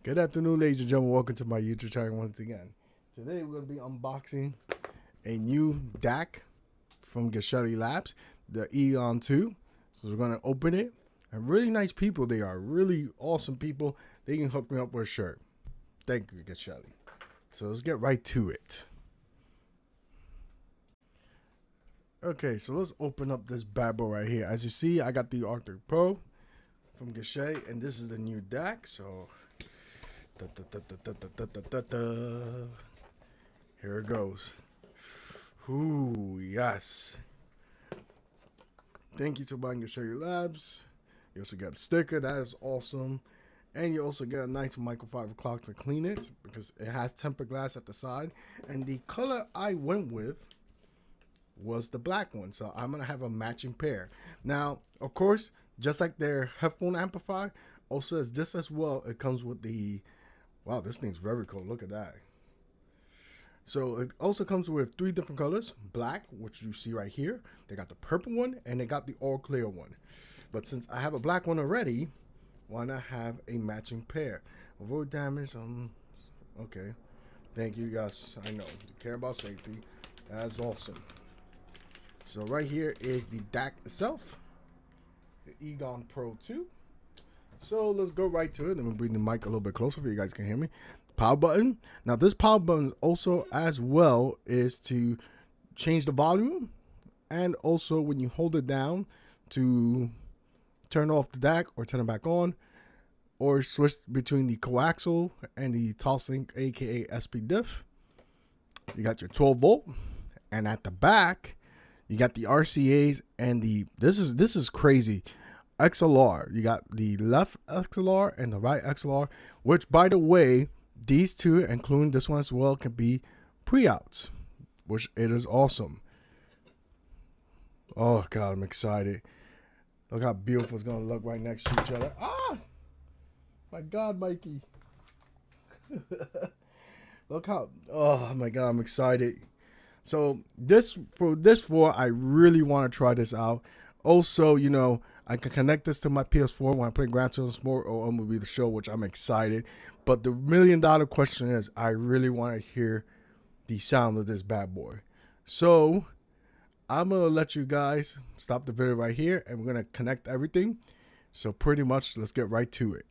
Good afternoon, ladies and gentlemen. Welcome to my YouTube channel once again. Today we're going to be unboxing a new DAC from Geshelli Labs, the ENOG2. So we're going to open it. And really nice people they are. Really awesome people. They can hook me up with a shirt. Thank you, Geshelli. So let's get right to it. Okay, so let's open up this bad boy right here. As you see, I got the Arctic Pro from Geshelli, and this is the new DAC. So here it goes. Ooh, yes. Thank you to buying Geshelli Labs. You also get a sticker. That is awesome. And you also get a nice microfiber cloth to clean it because it has tempered glass at the side. And the color I went with was the black one. So I'm going to have a matching pair. Now, of course, just like their headphone amplifier, also as this as well, it comes with the... Wow, this thing's very cool. Look at that. So it also comes with 3 different colors. Black, which you see right here. They got the purple one, and they got the all clear one. But since I have a black one already, why not have a matching pair? Avoid damage. Okay. Thank you guys. I know. You care about safety. That's awesome. So right here is the DAC itself. The ENOG Pro 2. So let's go right to it. Let me bring the mic a little bit closer so you guys can hear me. Power button. Now this power button also as well is to change the volume, and also when you hold it down to turn off the DAC or turn it back on, or switch between the coaxial and the toslink, aka SP diff. You got your 12 volt, and at the back you got the RCAs and the this is crazy. XLR. You got the left XLR and the right XLR, which by the way, these two, including this one as well, can be pre-outs, which it is awesome. Oh God, I'm excited. Look how beautiful it's gonna look right next to each other. Ah, my God, Mikey. Look how, oh my God, I'm excited. So I really want to try this out. Also, you know, I can connect this to my PS4 when I play Gran Turismo Sport or MLB The Show, which I'm excited. But the $1 million question is, I really want to hear the sound of this bad boy. So I'm going to let you guys stop the video right here, and we're going to connect everything. So pretty much, let's get right to it.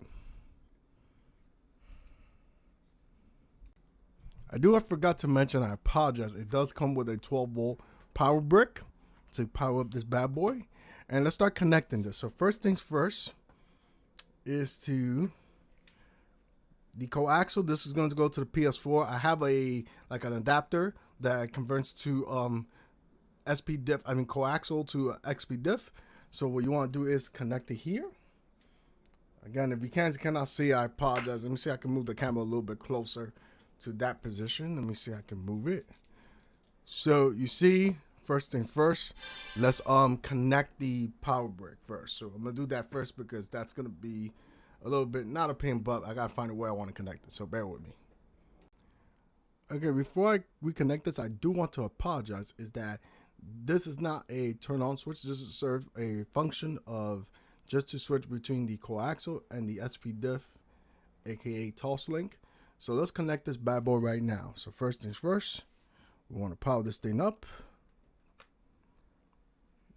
I forgot to mention, I apologize, it does come with a 12 volt power brick to power up this bad boy. And let's start connecting this. So first things first is to the coaxial. This is going to go to the PS4. I have an adapter that converts to SP diff. I mean coaxial to XP diff. So what you want to do is connect it here. Again, if you cannot see, I apologize. Let me see if I can move the camera a little bit closer to that position. Let me see if I can move it. So you see, first thing first, let's connect the power brick first. So I'm gonna do that first because that's gonna be a little bit not a pain, but I gotta find a way I want to connect it. So bear with me. Okay, before we connect this, I do want to apologize. Is that this is not a turn on switch. This is serve a function of just to switch between the coaxial and the SP diff, aka toslink. So let's connect this bad boy right now. So first things first, we want to power this thing up.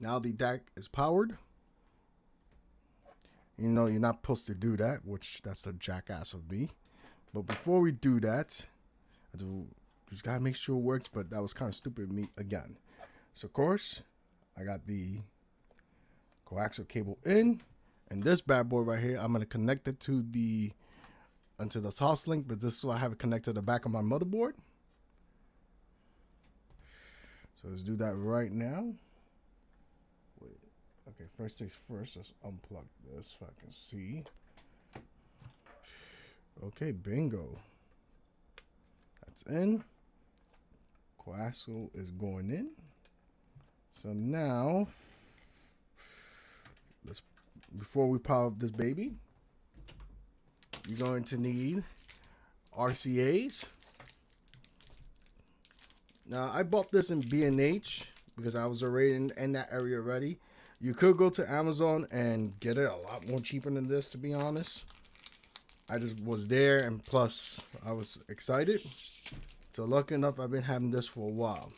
Now the DAC is powered. You know you're not supposed to do that, which that's the jackass of me. But before we do that, just gotta make sure it works, but that was kind of stupid of me again. So of course, I got the coaxial cable in, and this bad boy right here, I'm gonna connect it to the toslink, but this is why I have it connected to the back of my motherboard. So let's do that right now. Wait. Okay, first things first, let's unplug this so I can see. Okay, bingo. That's in. Coaxial is going in. So now, before we power up this baby, you're going to need RCAs. Now, I bought this in B&H because I was already in that area already. You could go to Amazon and get it a lot more cheaper than this, to be honest. I just was there, and plus I was excited. So lucky enough, I've been having this for a while.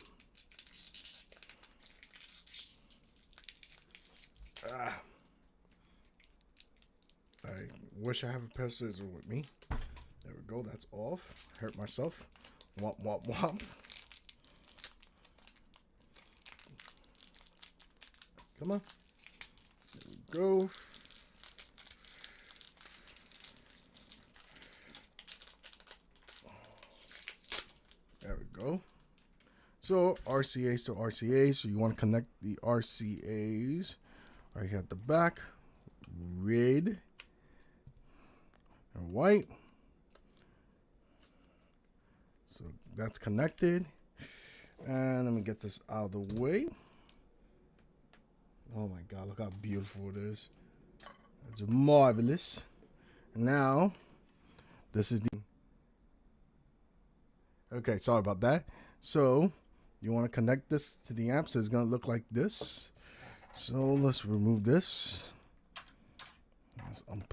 I wish I have a pair of scissors with me. There we go. That's off. Hurt myself. Womp womp womp. Come on. There we go. There we go. So RCAs to RCAs. So you want to connect the RCAs right here at the back. Red and white. So that's connected. And let me get this out of the way. Oh my God, look how beautiful it is. It's marvelous. Now, this is the... Okay, sorry about that. So, you want to connect this to the amp, so it's going to look like this. So, let's remove this. Let's unplug.